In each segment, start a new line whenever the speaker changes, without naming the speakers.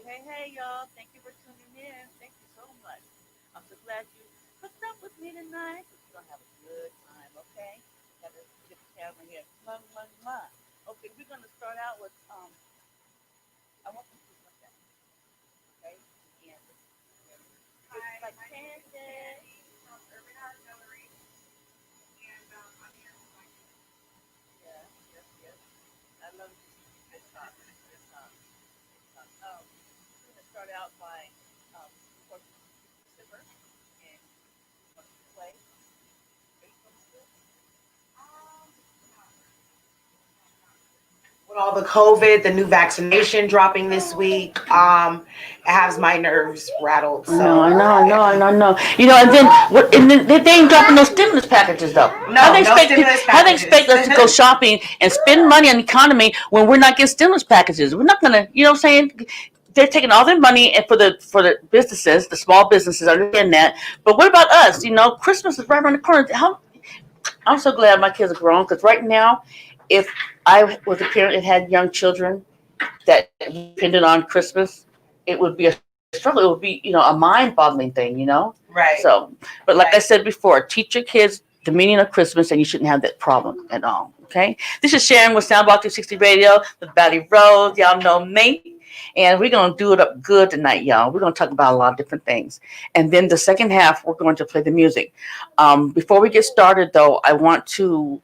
Hey, hey, y'all. Thank you for tuning in. Thank you so much. I'm so glad you hooked up with me tonight. We're going to have a good time, okay? Got to get the camera here. Mwah, mwah, mwah. Okay, we're going to start out with, I want them to do something, okay? And it's like Candace. Yes, yes, yes. I love this song. This song. We're going to start out by, of course, December. And we're going to play. Are you going to do it?
With all the COVID, the new vaccination dropping this week, it has my nerves rattled.
I know,
So
I know, I know,
yeah.
I know, I know. And then what? And then they ain't dropping no stimulus packages though. How
No,
they
no
expect
stimulus
how they expect us to go
packages.
shopping and spend money on the economy when we're not getting stimulus packages? We're not gonna, you know what I'm saying? They're taking all their money and for the businesses, the small businesses. I understand that, but what about us? You know, Christmas is right around the corner. How I'm so glad my kids are grown because right now, if I was a parent and had young children that depended on Christmas, it would be a struggle. It would be, a mind-boggling thing,
Right,
So, but like I said before, teach your kids the meaning of Christmas, and you shouldn't have that problem at all. Okay. This is Sharon with Soundbox 360 Radio, the Valley Road. Y'all know me. And we're going to do it up good tonight, y'all. We're going to talk about a lot of different things. And then the second half, we're going to play the music. Before we get started, though, I want to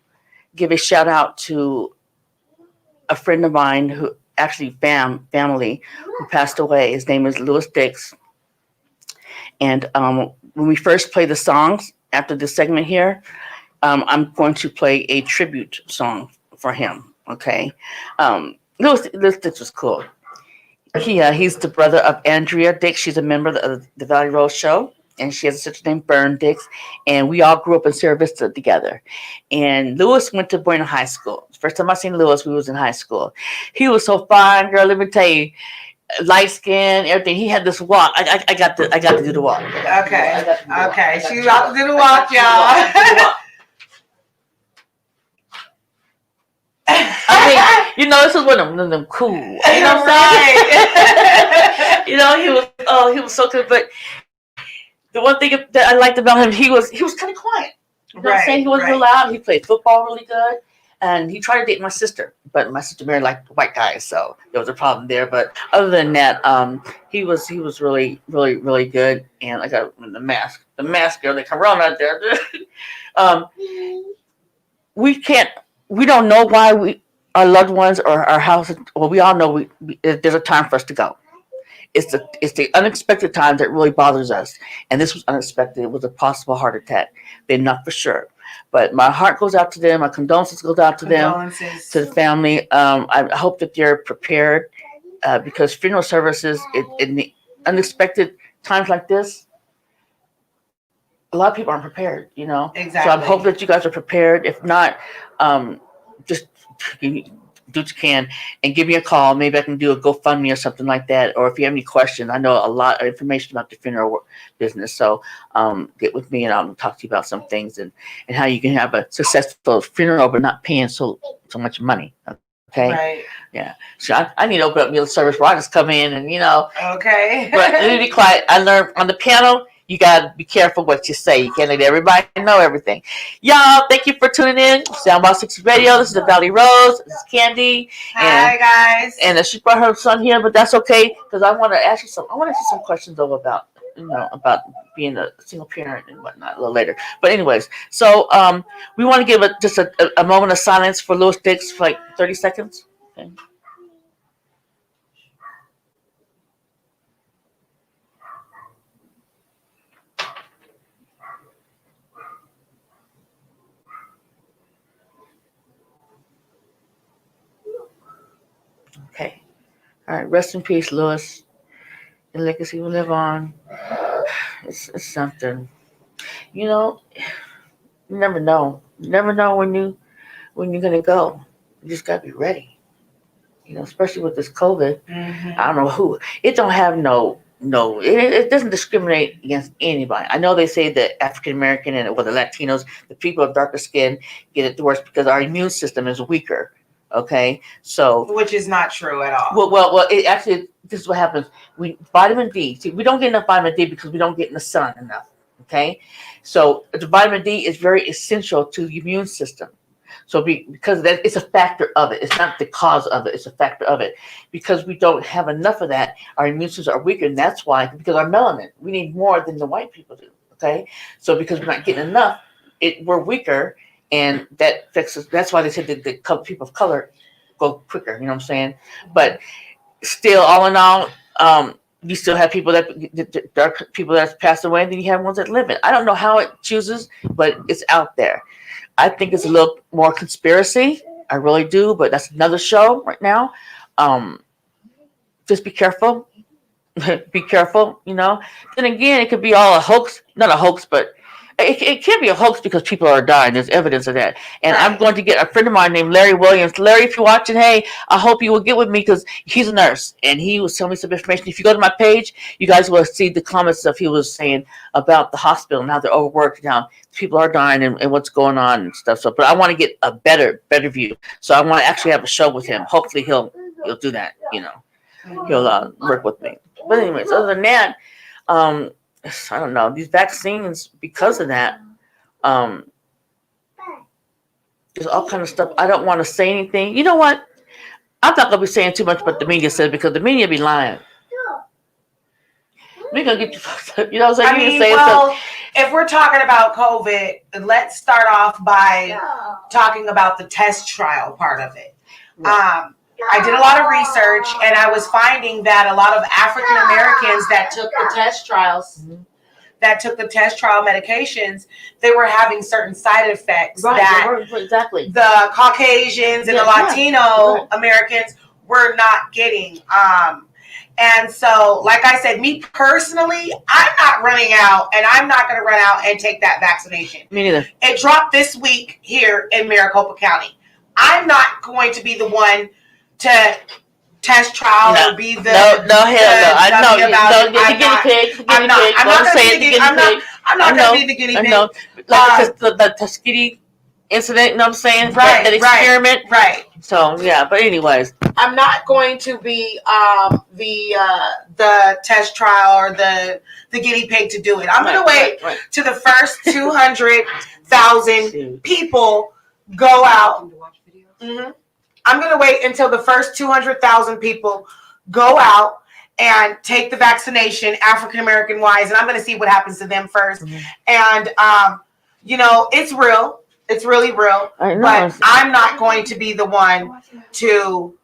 give a shout out to a friend of mine who actually family who passed away. His name is Lewis Dix. And when we first play the songs after this segment here, I'm going to play a tribute song for him. Okay, Lewis Dix was cool. He's the brother of Andrea Dix. She's a member of the Valley Road Show, and she has a sister named Bern Dix. And we all grew up in Sierra Vista together. And Lewis went to Buena High School. First time I seen Lewis, we was in high school. He was so fine, girl. Let me tell you, light skin, everything. He had this walk. I got to do the walk.
Okay. Okay. She's about to do the walk, y'all.
I mean, this is one of them cool. You know what I'm saying? He was so good. But the one thing that I liked about him, he was kind of quiet. You know what I'm saying? He wasn't real loud. He played football really good. And he tried to date my sister, but my sister married like white guys, so there was a problem there. But other than that, he was really, really, really good. And I got the mask girl, the corona there. um, we don't know why our loved ones or our house. Well, we all know there's a time for us to go. It's the unexpected time that really bothers us, and this was unexpected. It was a possible heart attack. They're not for sure, but my heart goes out to them. My condolences goes out to them, to the family. I hope that they're prepared because funeral services in the unexpected times like this, a lot of people aren't prepared.
Exactly.
So I hope that you guys are prepared. If not, just do what you can and give me a call. Maybe I can do a GoFundMe or something like that. Or if you have any questions, I know a lot of information about the funeral business. So get with me and I'll talk to you about some things and how you can have a successful funeral but not paying so much money. Okay.
Right.
Yeah. So I need to open up meal service where I just come in and
Okay.
But let me be quiet. I learned on the piano. You gotta be careful what you say. You can't let everybody know everything. Y'all, thank you for tuning in. Soundbox 60 Radio. This is the Valley Rose. This is Candy.
Hi guys.
And she brought her son here, but that's okay because I want to ask you some questions over about about being a single parent and whatnot a little later. But anyways, so we want to give just a moment of silence for Lewis Dix for like 30 seconds. Okay. Okay. All right. Rest in peace, Lewis. Your legacy will live on. It's something. You know, you never know. You never know when you're gonna go. You just gotta be ready. Especially with this COVID. I don't know who. It don't have no. It doesn't discriminate against anybody. I know they say that African American and the Latinos, the people of darker skin, get it worse because our immune system is weaker. Okay, so
Which is not true at all.
well, it actually, this is what happens. Vitamin D. See, we don't get enough vitamin D because we don't get in the sun enough. Okay, so the vitamin D is very essential to the immune system. So because that it's a factor of it. It's not the cause of it. It's a factor of it. Because we don't have enough of that, our immune systems are weaker, and that's why. Because our melanin, we need more than the white people do. Okay, so because we're not getting enough, we're weaker, and that affects us. That's why they said that the people of color go quicker. You know what I'm saying? But still, all in all, you still have people that there are people that's passed away, and then you have ones that live it. I don't know how it chooses, but it's out there. I think it's a little more conspiracy. I really do, but that's another show right now. Just be careful. Be careful, you know. Then again, it could be all a hoax. Not a hoax, but it can be a hoax because people are dying. There's evidence of that. And I'm going to get a friend of mine named Larry Williams. Larry, if you're watching, hey, I hope you will get with me because he's a nurse. And he was telling me some information. If you go to my page, you guys will see the comments stuff he was saying about the hospital and how they're overworked now. People are dying and what's going on and stuff. So, but I want to get a better view. So I want to actually have a show with him. Hopefully he'll do that, you know. He'll work with me. But anyways, other than that, I don't know. These vaccines, because of that, there's all kind of stuff. I don't want to say anything. You know what? I'm not gonna be saying too much what the media says because the media be lying. We're gonna get you know what I'm saying?
If we're talking about COVID, let's start off by talking about the test trial part of it. Right. I did a lot of research, and I was finding that a lot of African Americans that took the test trials, that took the test trial medications, they were having certain side effects that
exactly
the Caucasians and the Latino Americans were not getting. And so, like I said, me personally, I'm not running out, and I'm not going to run out and take that vaccination.
Me neither.
It dropped this week here in Maricopa County. I'm not going to be the one to test trial or be the
hell no. I know the guinea pig.
I'm not going to be the guinea pig. I know.
Like the Tuskegee incident, you know what I'm saying?
Right.
That experiment.
Right.
So yeah, but anyways,
I'm not going to be the test trial or the guinea pig to do it. I'm going to wait to the first 200,000 people go out. Mm-hmm. I'm going to wait until the first 200,000 people go out and take the vaccination, African American wise, and I'm going to see what happens to them first. Mm-hmm. And, you know, it's real. It's really real. But I'm not going to be the one to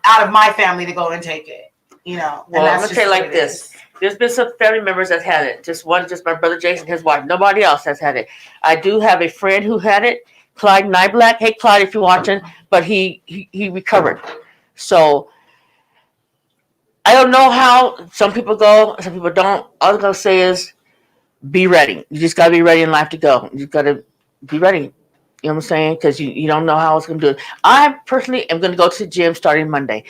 out of my family to go and take it. You know.
Well, I'm going to say it like this. There's been some family members that had it. Just my brother Jason, his wife. Nobody else has had it. I do have a friend who had it. Clyde Nyblack. Hey, Clyde, if you're watching, but he recovered. So I don't know how some people go, some people don't. All I'm gonna say is be ready. You just gotta be ready in life to go. You gotta be ready. You know what I'm saying? Because you don't know how it's gonna do it. I personally am gonna go to the gym starting Monday.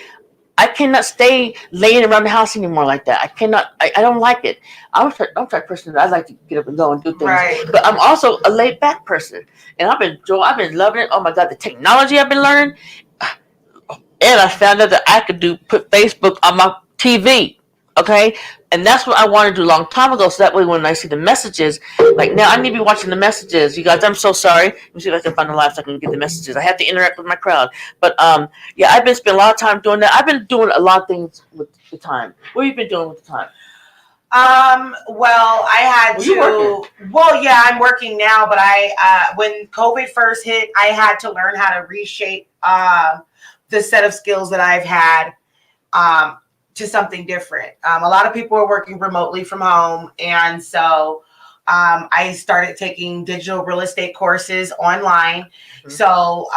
I cannot stay laying around the house anymore like that. I cannot. I don't like it. I'm a type person that I like to get up and go and do things. Right. But I'm also a laid back person, and I've been loving it. Oh my God, the technology I've been learning, and I found out that I could put Facebook on my TV. Okay, and that's what I wanted to do a long time ago. So that way, when I see the messages, like now, I need to be watching the messages. You guys, I'm so sorry. Let me see if I can find the live so I can get the messages. I have to interact with my crowd. But yeah, I've been spending a lot of time doing that. I've been doing a lot of things with the time. What have you been doing with the time?
Well, I had to. Well, yeah, I'm working now. But when COVID first hit, I had to learn how to reshape the set of skills that I've had. To something different. A lot of people are working remotely from home. And so I started taking digital real estate courses online. Mm-hmm. So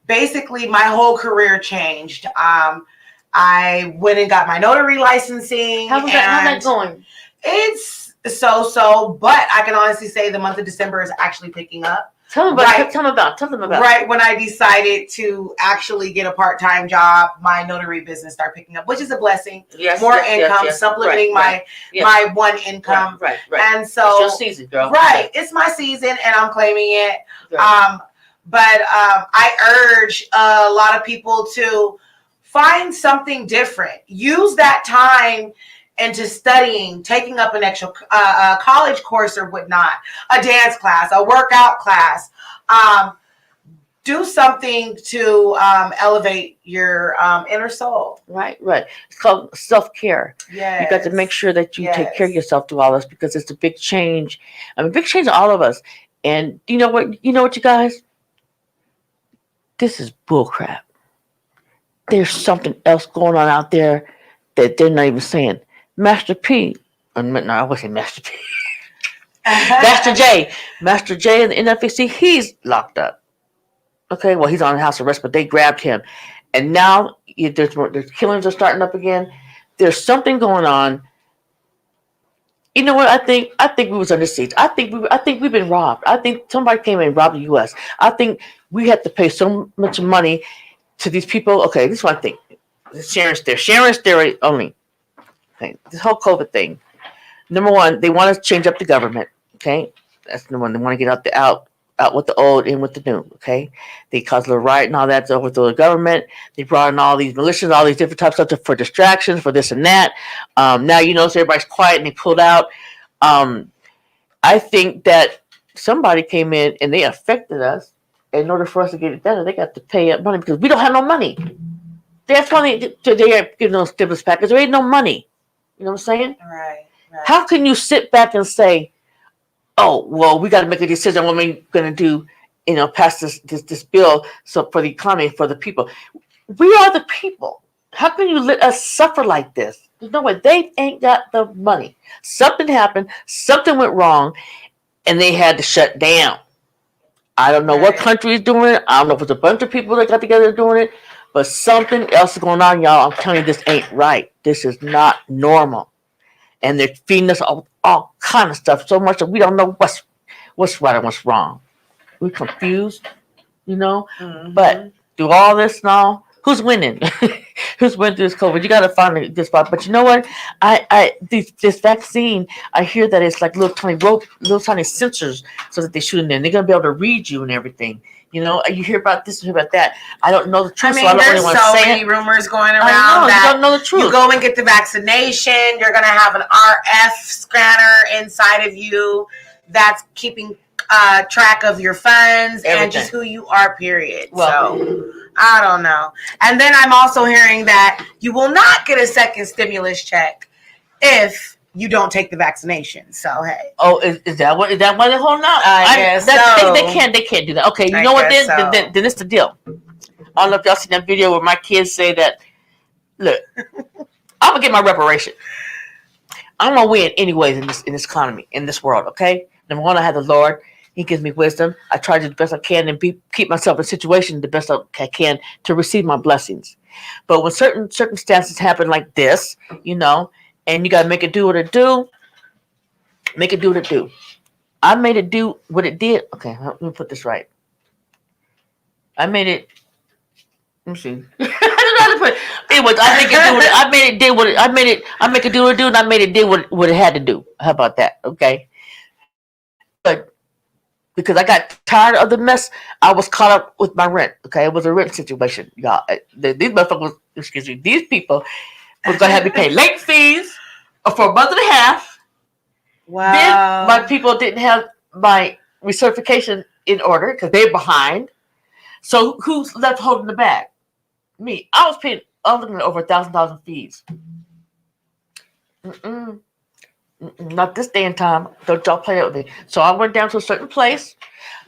basically my whole career changed. I went and got my notary licensing.
How's that going?
It's so, but I can honestly say the month of December is actually picking up.
Tell them about.
Right when I decided to actually get a part-time job, my notary business started picking up, which is a blessing. Yes, more income, supplementing my one income. Right. And so
it's your season, girl.
Right. It's my season and I'm claiming it. Right. But I urge a lot of people to find something different. Use that time into studying, taking up an extra college course or whatnot, a dance class, a workout class. Do something to elevate your inner soul.
Right. It's called self-care.
Yes.
You got to make sure that you take care of yourself through all this, because it's a big change. I mean, big change to all of us. And you know what? You guys? This is bullcrap. There's something else going on out there that they're not even saying. Master P, no, I would say Master P. Master J in the NFAC, he's locked up. Okay, well, he's on house arrest, but they grabbed him. And now there's killings are starting up again. There's something going on. You know what? I think we was under siege. I think we've been robbed. I think somebody came in and robbed the U.S. I think we had to pay so much money to these people. Okay, this is what I think. Sharon's theory only. Okay, this whole COVID thing. Number one, they want to change up the government. Okay, that's number one. They want to get out with the old, in with the new. Okay, they caused a little riot and all that to overthrow the government. They brought in all these militias, all these different types of stuff for distractions, for this and that. Now so everybody's quiet and they pulled out. I think that somebody came in and they affected us. In order for us to get it better, they got to pay up money because we don't have no money. That's why they are giving those stimulus packages. There ain't no money. You know what I'm saying?
Right.
How can you sit back and say, "Oh, well, we got to make a decision what we're going to do, pass this bill so for the economy, for the people"? We are the people. How can you let us suffer like this? There's no way. They ain't got the money. Something happened. Something went wrong, and they had to shut down. I don't know what country is doing it. I don't know if it's a bunch of people that got together doing it, but something else is going on, y'all. I'm telling you, this ain't right. This is not normal. And they're feeding us all kind of stuff so much that we don't know what's right and what's wrong. We're confused,
Mm-hmm.
But through all this now, who's winning? Who's winning through this COVID? You got to find this spot. But you know what? This vaccine, I hear that it's like little tiny sensors so that they shoot in there. And they're going to be able to read you and everything. You hear about this and hear about that. I don't know the truth.
I mean, there's so many rumors going around that
you don't know the truth.
You go and get the vaccination, you're going to have an RF scanner inside of you that's keeping track of your funds and just who you are, period. Well, so, I don't know. And then I'm also hearing that you will not get a second stimulus check if you don't take the vaccination. So hey.
Oh, is that what they're holding out?
I guess so.
They can't do that. Okay, you know what? Then it's the deal. I don't know if y'all seen that video where my kids say that. Look, I'm gonna get my reparation. I'm gonna win anyways in this economy, in this world. Okay. Number one, I have the Lord. He gives me wisdom. I try to do the best I can and keep myself in a situation the best I can to receive my blessings. But when certain circumstances happen like this, and you got to make it do what it do. Make it do what it do. I made it do what it did. Okay, let me put this right. I made it. Let me see. I don't know how to put it. Anyways, I make it do what it. I made it do what it. I make it do what it do, and I made it do what it had to do. How about that? Okay. But because I got tired of the mess, I was caught up with my rent. Okay, it was a rent situation, y'all. These motherfuckers. Excuse me. These people was gonna have me pay late fees for a month and a half.
Wow.
Then my people didn't have my recertification in order because they're behind. So who's left holding the bag? Me. I was looking at over $1,000 in fees. Not this day and time. Don't y'all play it with me. So I went down to a certain place,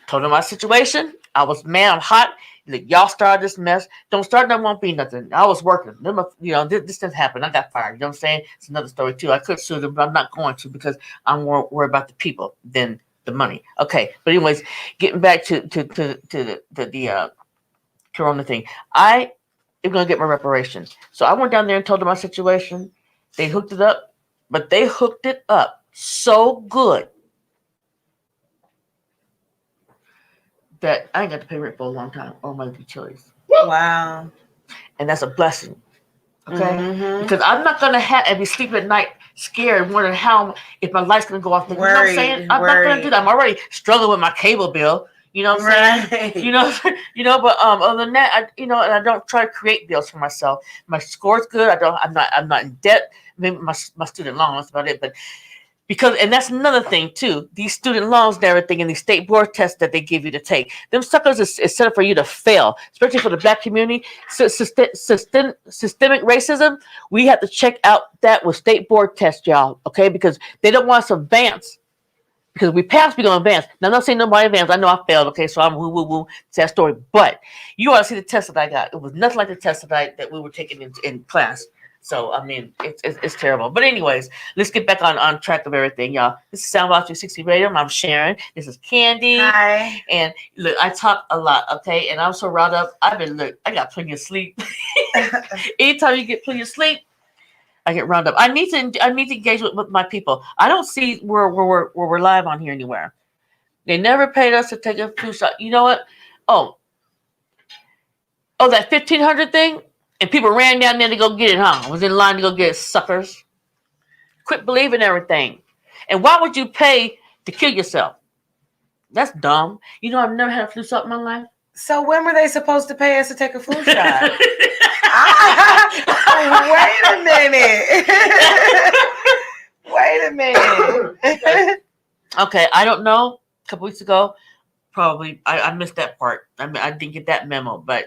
told them my situation. I was mad, I'm hot. Like, y'all started this mess. Don't start, that won't be nothing. I was working. This didn't happen. I got fired. You know what I'm saying? It's another story too. I could sue them, but I'm not going to because I'm more worried about the people than the money. Okay, but anyways, getting back to the Corona thing. I am gonna get my reparations. So I went down there and told them my situation. They hooked it up, but they hooked it up so good that I ain't got to pay rent for a long time or my utilities.
Wow.
And that's a blessing. Okay?
Mm-hmm.
Because I'm not going to have and be sleeping at night scared, wondering how, if my light's going to go off. You know what I'm saying? I'm not going to do that. I'm already struggling with my cable bill. You know what I'm saying?
Right.
You know, But other than that, and I don't try to create bills for myself. My score's good. I'm not in debt. Maybe my student loan. That's about it. But and that's another thing too. These student loans and everything, and these state board tests that they give you to take, them suckers is set up for you to fail, especially for the black community. Systemic racism. We have to check out that with state board tests, y'all. Okay, because they don't want us to advance. Because we passed, we're gonna advance. Now, I'm not saying nobody advanced. I know I failed. Okay, so I'm woo woo woo. It's that story. But you ought to see the test that I got. It was nothing like the test that we were taking in class. So I mean, it's terrible. But anyways, let's get back on track of everything, y'all. This is Soundbox 360 Radio. I'm Sharon. This is Candy.
Hi.
And look, I talk a lot, okay? And I'm so riled up. I got plenty of sleep. Anytime you get plenty of sleep, I get round up. I need to engage with my people. I don't see where we're live on here anywhere. They never paid us to take a flu shot. You know what? Oh, that 1,500 thing. And people ran down there to go get it, huh? Was in line to go get it, suckers. Quit believing everything. And why would you pay to kill yourself? That's dumb. I've never had a flu shot in my life.
So when were they supposed to pay us to take a flu shot? Wait a minute. Wait a minute.
Okay, I don't know. A couple weeks ago, probably I missed that part. I didn't get that memo, but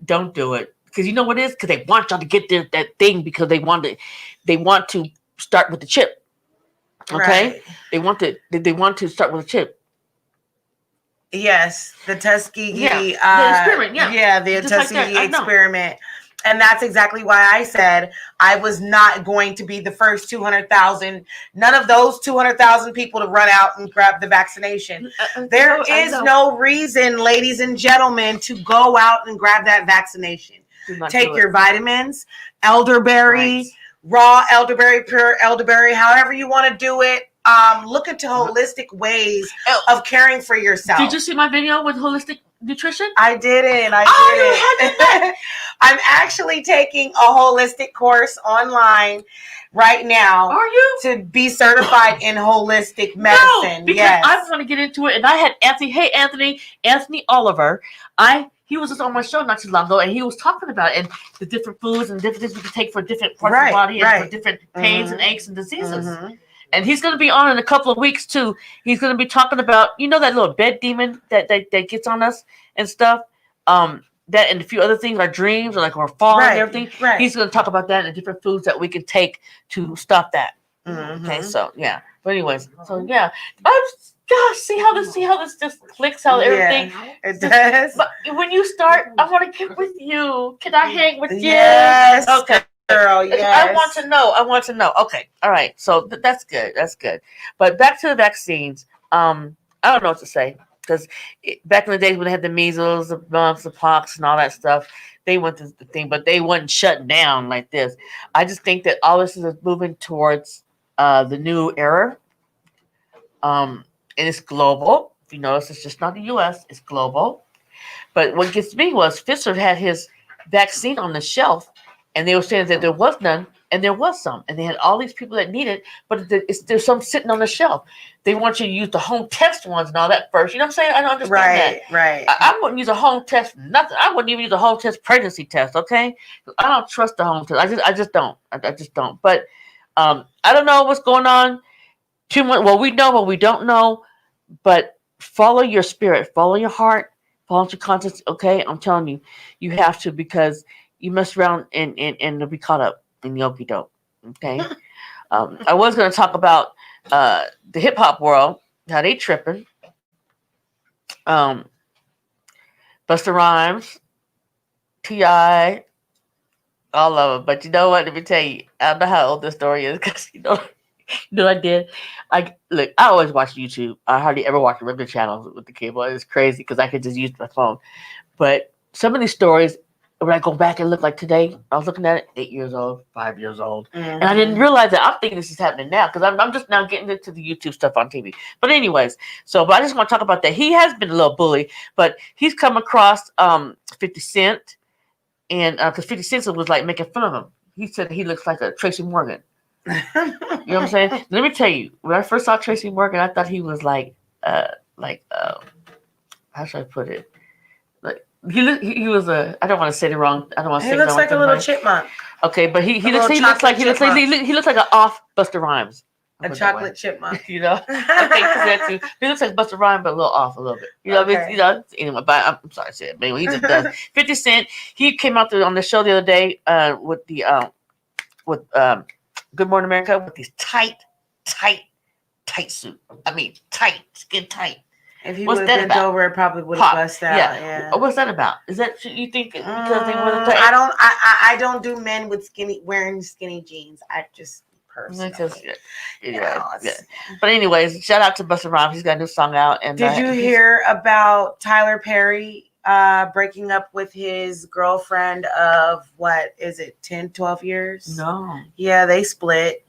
don't do it. Because you know what it is? Because they want y'all to get that thing because they want to start with the chip. Okay?
Right.
They want to start with a chip.
Yes, the Tuskegee.
The experiment, yeah.
Yeah, the
Just like
Tuskegee
that,
experiment. And that's exactly why I said I was not going to be the first 200,000. None of those 200,000 people to run out and grab the vaccination. There is no reason, ladies and gentlemen, to go out and grab that vaccination. Take your vitamins, elderberry,
Right.
raw elderberry, pure elderberry, however you want to do it. Look into holistic ways of caring for yourself.
Did you see my video with holistic nutrition?
I didn't. I'm actually taking a holistic course online right now.
Are you?
To be certified in holistic medicine?
No, because
yes.
I want to get into it, and I had Anthony. Hey, Anthony Oliver. He was just on my show not too long ago, and he was talking about it and the different foods and different things we can take for different parts of the body and for different pains and aches and diseases. Mm-hmm. And he's going to be on in a couple of weeks too. He's going to be talking about that little bed demon that gets on us and stuff. That and a few other things, our dreams, or like our fall and everything. Right. He's going to talk about that and the different foods that we can take to stop that. Mm-hmm. Okay, so yeah. But anyways, so yeah. Gosh, see how this just clicks, how everything.
It does.
But when you start, I want to get with you. Can I hang with you?
Yes.
Okay.
Girl, yes.
I want to know. Okay. All right. So that's good. That's good. But back to the vaccines. I don't know what to say. Because back in the days when they had the measles, the mumps, the pox, and all that stuff, they went through the thing, but they wasn't shut down like this. I just think that all this is moving towards the new era. And it's global. If you notice, it's just not the U.S., it's global. But what gets me was Pfizer had his vaccine on the shelf, and they were saying that there was none, and there was some. And they had all these people that need it, but there's some sitting on the shelf. They want you to use the home test ones and all that first. You know what I'm saying? I don't understand that.
Right.
I wouldn't use a home test, nothing. I wouldn't even use a home test pregnancy test, okay? I don't trust the home test. I just don't. I just don't. But I don't know what's going on. Too much. Well, we know what we don't know, but follow your spirit, follow your heart, follow your conscience. Okay, I'm telling you, you have to, because you mess around and be caught up in the okie doke. Okay, I was going to talk about the hip hop world, how they tripping. Busta Rhymes, T.I., all of them. But you know what? Let me tell you, I don't know how old this story is, because I did. I always watch YouTube. I hardly ever watch the regular channels with the cable. It's crazy because I could just use my phone. But some of these stories, when I go back and look, like today, I was looking at it, 8 years old, 5 years old. Mm-hmm. And I didn't realize that. I'm thinking this is happening now because I'm just now getting into the YouTube stuff on TV. But anyways, but I just want to talk about that. He has been a little bully, but he's come across 50 Cent. And because 50 Cent was like making fun of him. He said he looks like a Tracy Morgan. You know what I'm saying? Let me tell you, when I first saw Tracy Morgan, I thought he was like how should I put it? Like he was a. I don't want to say the wrong. I don't want to
He
say
looks like a little
right.
chipmunk.
Okay, but he
little
looks like
chocolate
he looks like an off Buster Rhymes.
A chocolate chipmunk.
You know, okay, that too. He looks like Buster Rhymes, but a little off a little bit. You know,
Okay.
Anyway, but I'm sorry to say it, but anyway, he just does. 50 Cent. He came out on the show the other day with the Good Morning America with these tight suit. I mean, tight, skin tight.
If he
What's
would
that
have bent
about?
over, it probably would have bust out. Yeah.
What's that about? Is that you think because they want to?
I don't do men with wearing skinny jeans. I just personally.
Yeah. But anyways, shout out to Busta Rhymes. He's got a new song out. And
did you hear about Tyler Perry breaking up with his girlfriend of what is it, 10, 12 years?
No.
Yeah, they split,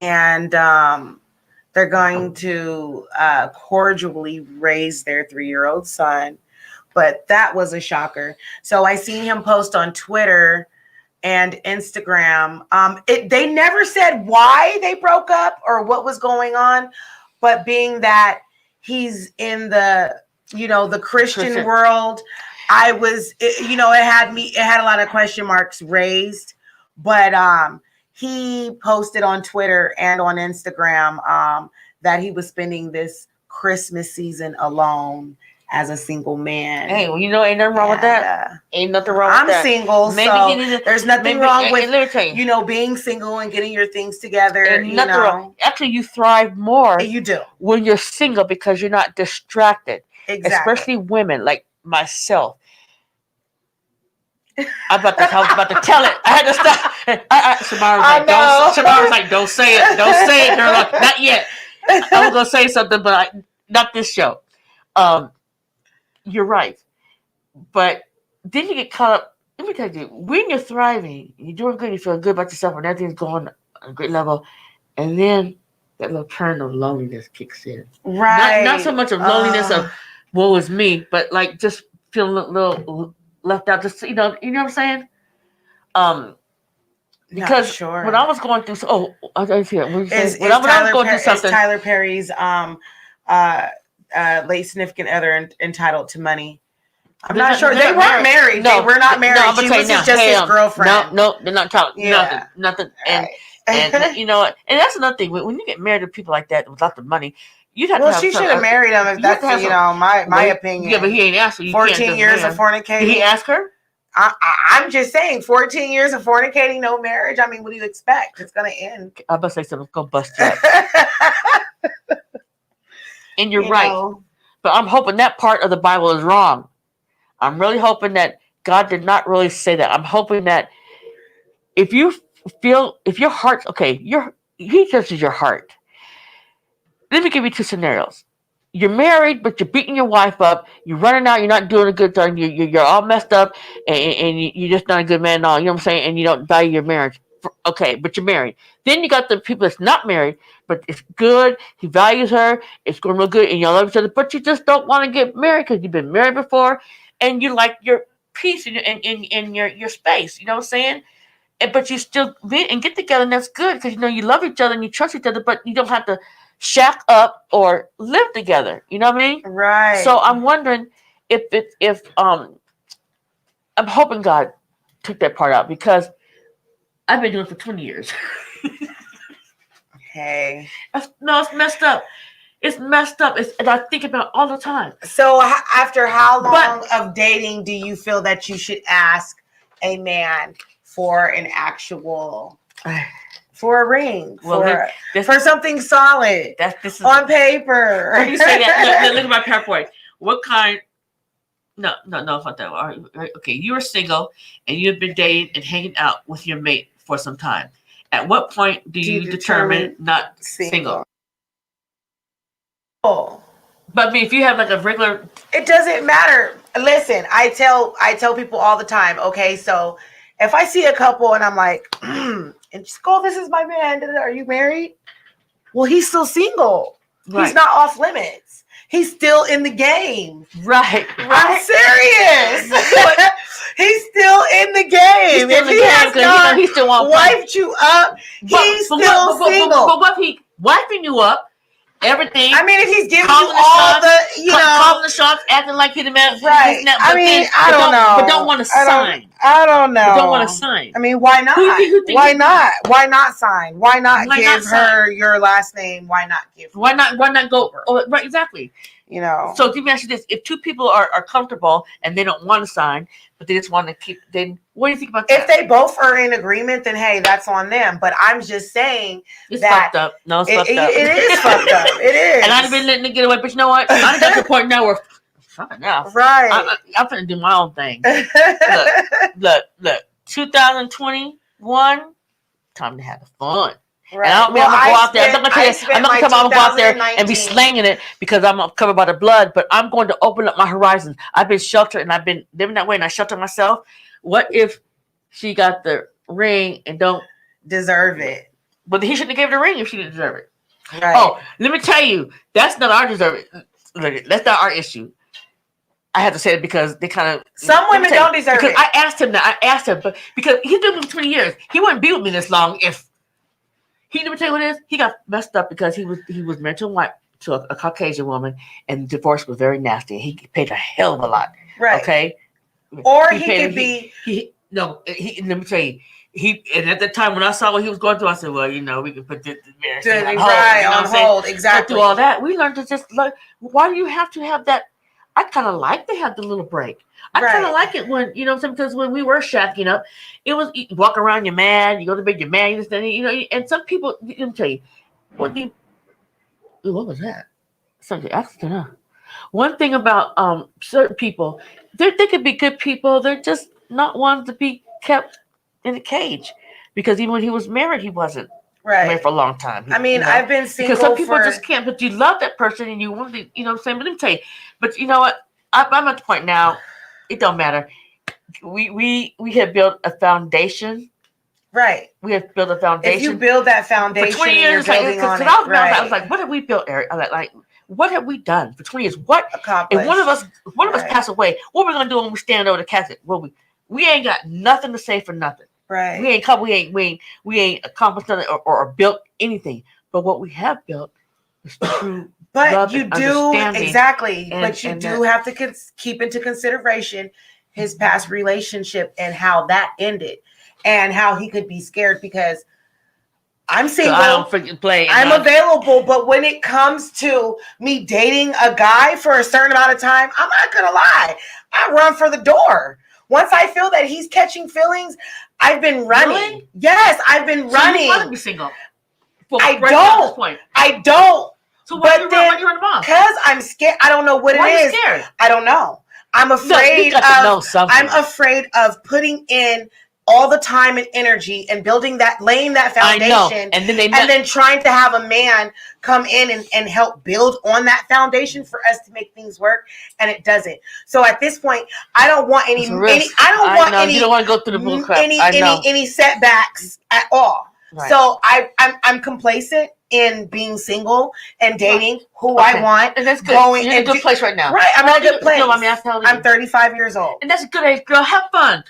and they're going to cordially raise their 3-year-old son. But that was a shocker. So I seen him post on Twitter and Instagram. They never said why they broke up or what was going on, but being that he's in the Christian world, it had a lot of question marks raised, but he posted on Twitter and on Instagram that he was spending this Christmas season alone as a single man.
Hey, well, ain't nothing wrong with that. Ain't nothing wrong with that.
I'm single, so there's nothing wrong with being single and getting your things together.
Ain't nothing wrong. Actually, you thrive more.
You do
when you're single because you're not distracted.
Exactly.
Especially women like myself. I'm about to tell it. I had to stop. Samara was like, don't say it. Don't say it, girl. Not yet. I was going to say something, but not this show. You're right. But then you get caught up. Let me tell you, when you're thriving, you're doing good, you feel good about yourself, and everything's going on a great level, and then that little turn of loneliness kicks in.
Right.
Not so much of loneliness of woe is me, but like just feeling a little left out. Just you know what I'm saying? Because when I was going through, I didn't see it. When I was going through something,
Tyler Perry's late significant other entitled to money. I'm not sure. They weren't married. No, they were not married. She was just his girlfriend.
No, they're not talking. Nothing. And and that's another thing. When you get married to people like that with lots of money, you'd have to have.
Well, she should have married him if that's my opinion.
Yeah, but he ain't asked her.
14 years of fornicating.
Did he ask her?
I'm just saying, 14 years of fornicating, no marriage. I mean, what do you expect? It's gonna end.
I must say something. Go bust you up. And you're right. But I'm hoping that part of the Bible is wrong. I'm really hoping that God did not really say that. I'm hoping that if your heart's okay, he judges your heart. Let me give you two scenarios. You're married, but you're beating your wife up. You're running out. You're not doing a good thing. You're all messed up, and you're just not a good man at all. You know what I'm saying? And you don't value your marriage. Okay, but you're married. Then you got the people that's not married, but it's good. He values her. It's going real good, and you love each other. But you just don't want to get married because you've been married before, and you like your peace and your space. You know what I'm saying? But you still meet and get together, and that's good because you love each other and you trust each other. But you don't have to shack up or live together. You know what I mean?
Right.
So I'm wondering if I'm hoping God took that part out because I've been doing it for 20 years.
Hey.
It's messed up. It's messed up. And I think about it all the time.
So after how long of dating do you feel that you should ask a man for an actual, for a ring, for something solid, on paper?
When you say that, look at my PowerPoint. What kind? No, fuck that. All right, okay, you are single and you've been dating and hanging out with your mate for some time. At what point do you determine not single?
Oh.
But I mean, if you have like a regular,
it doesn't matter. Listen, I tell people all the time. Okay, so if I see a couple and I'm like, and just go, this is my man. Are you married? Well, he's still single. Right. He's not off limits. He's still in the game.
Right.
I'm serious. He's still in the game. If he has not wiped you up, he's still single.
But what if he wiping you up everything.
I mean, if he's giving you
Calling the
all
shots,
the, you know,
calling the shots, acting like he's the man.
right?
This, that,
I
but
mean,
then-
I
but
don't know,
but don't want to sign.
I don't know.
But don't want to sign.
I mean, why not?
Who think
Why
he-
not? Why not sign? Why not
Why
give
not
her your last name? Why not give?
Why not? Why not go? Oh, right, exactly.
You know.
So let me ask you this: if two people are comfortable and they don't want to sign, but they just want to keep, then what do you think about that?
If they both are in agreement, then hey, that's on them. But I'm just saying
it's
that
fucked up. No, it's fucked up.
it is fucked up. It is.
And I've been letting it get away, but you know what? I got to the point now where fuck enough.
Right.
I'm gonna do my own thing. Look. 2021, time to have fun.
Right.
And I don't mean I'm gonna go out there. I'm not gonna tell you. I'm not gonna come out and go out there and be
2019
slanging it because I'm covered by the blood. But I'm going to open up my horizons. I've been sheltered and I've been living that way, and I shelter myself. What if she got the ring and don't
deserve it?
But he shouldn't have gave her the ring if she didn't deserve it.
Right.
Oh, let me tell you, that's not our deserve it. Look, that's not our issue. I have to say it because they kind of
some women don't deserve
because
it.
I asked him that. I asked him, but because he's been with me 20 years, he wouldn't be with me this long if he. Let me tell you what it is. He got messed up because he was married to a Caucasian woman, and the divorce was very nasty. He paid a hell of a lot.
Right.
Okay.
Or he could be.
Let me tell you. And at the time when I saw what he was going through, I said, "Well, you know, we can put this marriage on hold."
Right,
you know
on hold, exactly.
Through all that, we learned to just like. Why do you have to have that? I kind of like to have the little break. I kind of like it when you know what I'm saying, because when we were shacking up, it was you walk around, you're mad, you go to bed, you're mad, you know. And some people, let me tell you, what was that? Something accident, huh? One thing about certain people, they could be good people. They're just not ones to be kept in a cage, because even when he was married, he wasn't married for a long time.
I mean, I've been single
because some people just can't. But you love that person, and you want to, you know what I'm saying. But let me tell you, but you know what? I'm at the point now. It don't matter. We have built a foundation.
Right.
We have built a foundation.
If you build that foundation,
for 20 years, I was like, what have we built, Eric? I was like, what have we done for 20 years? What
accomplished?
If one of us pass away, what are we gonna do when we stand over the casket? Well, we ain't got nothing to say for nothing.
Right.
We ain't accomplished nothing or built anything. But what we have built is true.
But you do exactly. But you do have to keep into consideration his past relationship and how that ended, and how he could be scared because I'm single.
So I don't freaking play.
I'm available, but when it comes to me dating a guy for a certain amount of time, I'm not gonna lie. I run for the door. Once I feel that he's catching feelings, I've been running. Really? Yes, I've been running.
You want to be single?
I don't.
So why do you run him off?
Because I'm scared. I don't know what it is.
Why are you scared?
I don't know. I'm afraid I'm afraid of putting in all the time and energy and laying that foundation,
and
then trying to have a man come in and help build on that foundation for us to make things work, and it doesn't. So at this point, I don't want any. You don't want to go through the bull crap. Any setbacks at all. Right. So I'm complacent in being single and dating who I want.
And that's good. You're in a good place right now.
Right, I'm in a good place.
I'm
35 years old.
And that's a good age, girl. Have fun.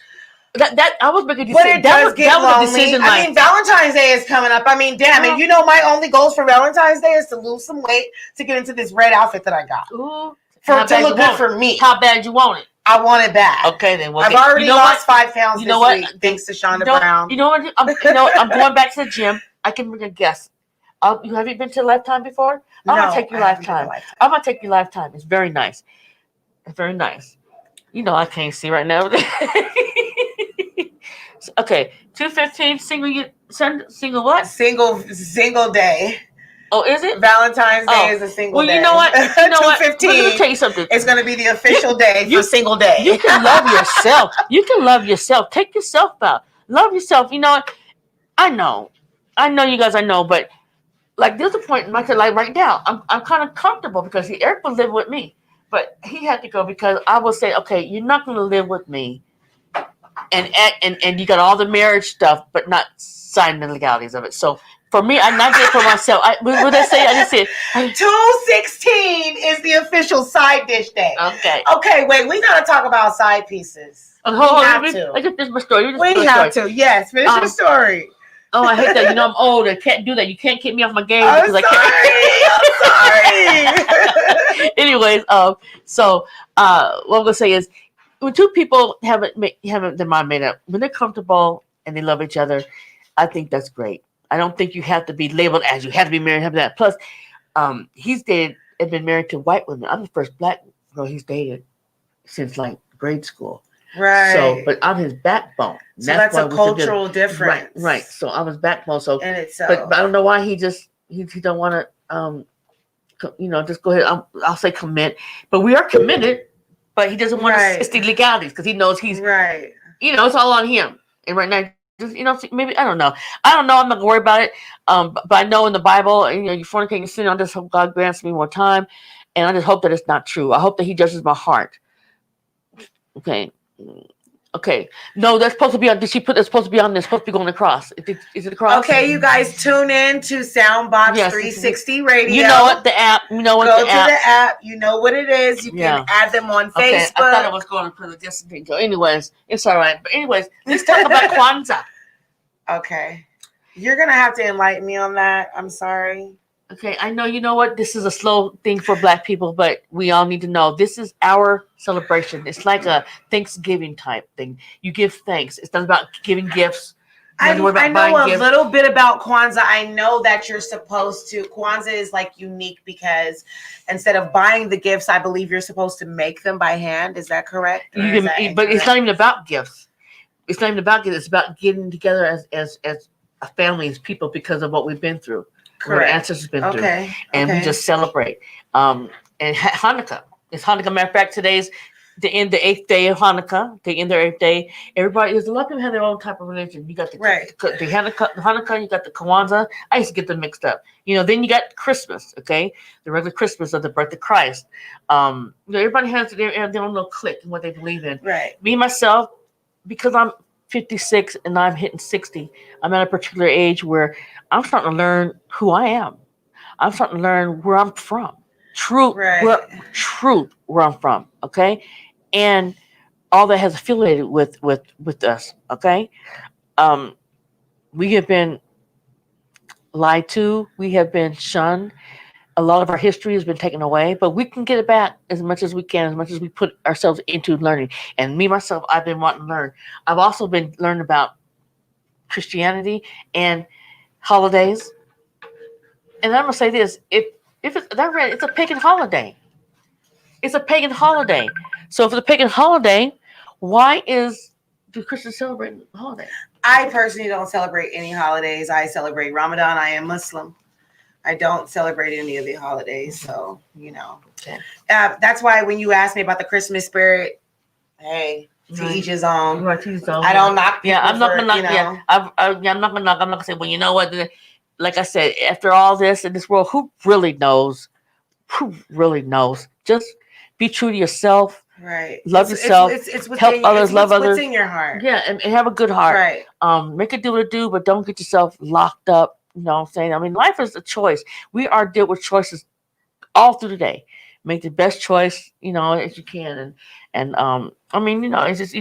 That I was making a
decision. But it does get lonely. I mean, Valentine's Day is coming up. I mean, damn it. You know, my only goals for Valentine's Day is to lose some weight to get into this red outfit that I got.
Ooh.
To look good for me.
How bad you want it?
I want it bad.
Okay, then.
I've already lost 5 pounds this week, thanks to Shonda Brown.
You know what? I'm going back to the gym. I can make a guess. You haven't been to Lifetime before? I'm gonna take you Lifetime. I'm gonna take you Lifetime. It's very nice. It's very nice. You know I can't see right now. Okay, 215 single what?
Single day.
Oh, is it?
Valentine's Day is a single day.
Well, you know what?
215.
Let me tell you something.
It's going to be the official day for single day.
You can love yourself. You can love yourself. Take yourself out. Love yourself. You know what? I know you guys. I know, but like there's a point in my life, like right now, I'm kind of comfortable because Eric will live with me, but he had to go because I will say, okay, you're not going to live with me, and you got all the marriage stuff, but not sign the legalities of it. So. For me, I not did it for myself. What did I say? I just said
216 is the official side dish day. Okay. Wait, we gotta talk about side pieces.
Hold on. I just finish my story.
We have to. Yes, finish the story.
Oh, I hate that. You know I'm old. I can't do that. You can't keep me off my game.
I'm sorry. sorry.
Anyways, so what I'm gonna say is, when two people haven't their mind made up, when they're comfortable and they love each other, I think that's great. I don't think you have to be labeled as you have to be married, have that. Plus, he's dated and been married to white women. I'm the first black girl he's dated since like grade school.
Right.
So, but I'm his backbone.
So that's a cultural difference.
Right. So I'm his backbone. So,
in itself.
but I don't know why he don't want to just go ahead. I'll say commit, but we are committed. But he doesn't want to. It's the legalities because he knows he's
right.
It's all on him. And right now, just maybe I don't know. I'm not gonna worry about it. But I know in the Bible, you fornicate and sin. I just hope God grants me more time, and I just hope that it's not true. I hope that He judges my heart. Okay. No, that's supposed to be on. Did she put that's supposed to be on this? Supposed to be going across. Is it across?
Okay, you guys tune in to Soundbox 360 Radio.
You know what the app. You know what
Go
the
to
app.
the app. You know what it is. You can add them on Facebook.
Okay, I thought I was going to put a distance thing. So, anyways, it's all right. But anyways, let's talk about Kwanzaa.
Okay, you're gonna have to enlighten me on that. I'm sorry.
Okay, I know. You know what? This is a slow thing for Black people, but we all need to know this is our celebration. It's like a Thanksgiving type thing. You give thanks. It's not about giving gifts.
I know a little bit about Kwanzaa. I know that you're supposed to. Kwanzaa is like unique because instead of buying the gifts, I believe you're supposed to make them by hand. Is that correct?
But it's not even about gifts. It's not even about gifts. It's about getting together as a family, as people, because of what we've been through. Correct. What our ancestors been through. And we just celebrate. And Hanukkah. It's Hanukkah. Matter of fact, today's the 8th day of Hanukkah. They end their 8th day. There's a lot of people have their own type of religion. You got the Hanukkah, you got the Kwanzaa. I used to get them mixed up. Then you got Christmas, okay? The regular Christmas of the birth of Christ. Everybody has their own little clique and what they believe in.
Right.
Me, myself, because I'm 56 and I'm hitting 60, I'm at a particular age where I'm starting to learn who I am. I'm starting to learn where I'm from. Truth where I'm from, okay? And all that has affiliated with us, okay? We have been lied to. We have been shunned. A lot of our history has been taken away, but we can get it back as much as we can, as much as we put ourselves into learning. And me, myself, I've been wanting to learn. I've also been learning about Christianity and holidays. And I'm going to say this. If it's a pagan holiday. It's a pagan holiday. So if it's a pagan holiday, why do Christians celebrate the holiday?
I personally don't celebrate any holidays. I celebrate Ramadan. I am Muslim. I don't celebrate any of the holidays. So,
Okay.
That's why when you asked me about the Christmas spirit, hey, to each his own.
Right, to each his own.
I don't knock people.
Yeah, I'm not gonna knock. Yeah, I'm not gonna knock. I'm not gonna say, well, you know what? Like I said, after all this in this world, who really knows? Who really knows? Just be true to yourself.
Right.
Love yourself.
It's
help others. Love others.
What's in your heart?
Yeah, and have a good heart.
Right.
Make it do what it do, but don't get yourself locked up. You know what I'm saying? I mean, life is a choice. We are dealt with choices all through the day. Make the best choice, as you can. And I mean, you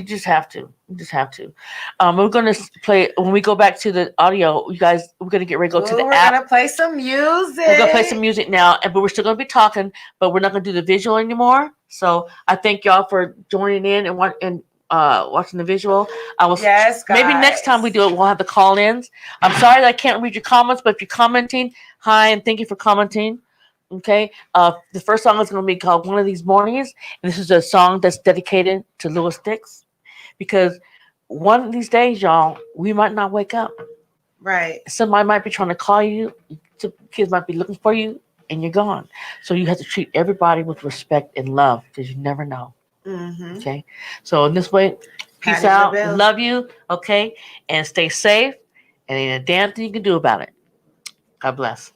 just have to. You just have to. We're gonna play when we go back to the audio. You guys, we're gonna get ready to go to the app.
We're gonna play some music.
We're gonna play some music now, but we're still gonna be talking. But we're not gonna do the visual anymore. So I thank y'all for joining in and watching the visual.
Yes, guys.
Maybe next time we do it, we'll have the call-ins. I'm sorry that I can't read your comments, but if you're commenting, hi, and thank you for commenting. Okay. The first song is going to be called One of These Mornings. And this is a song that's dedicated to Lewis Dix. Because one of these days, y'all, we might not wake up.
Right.
Somebody might be trying to call you. Kids might be looking for you, and you're gone. So you have to treat everybody with respect and love, because you never know.
Mm-hmm.
Okay. So in this way, peace out. Love you. Okay. And stay safe. And ain't a damn thing you can do about it. God bless.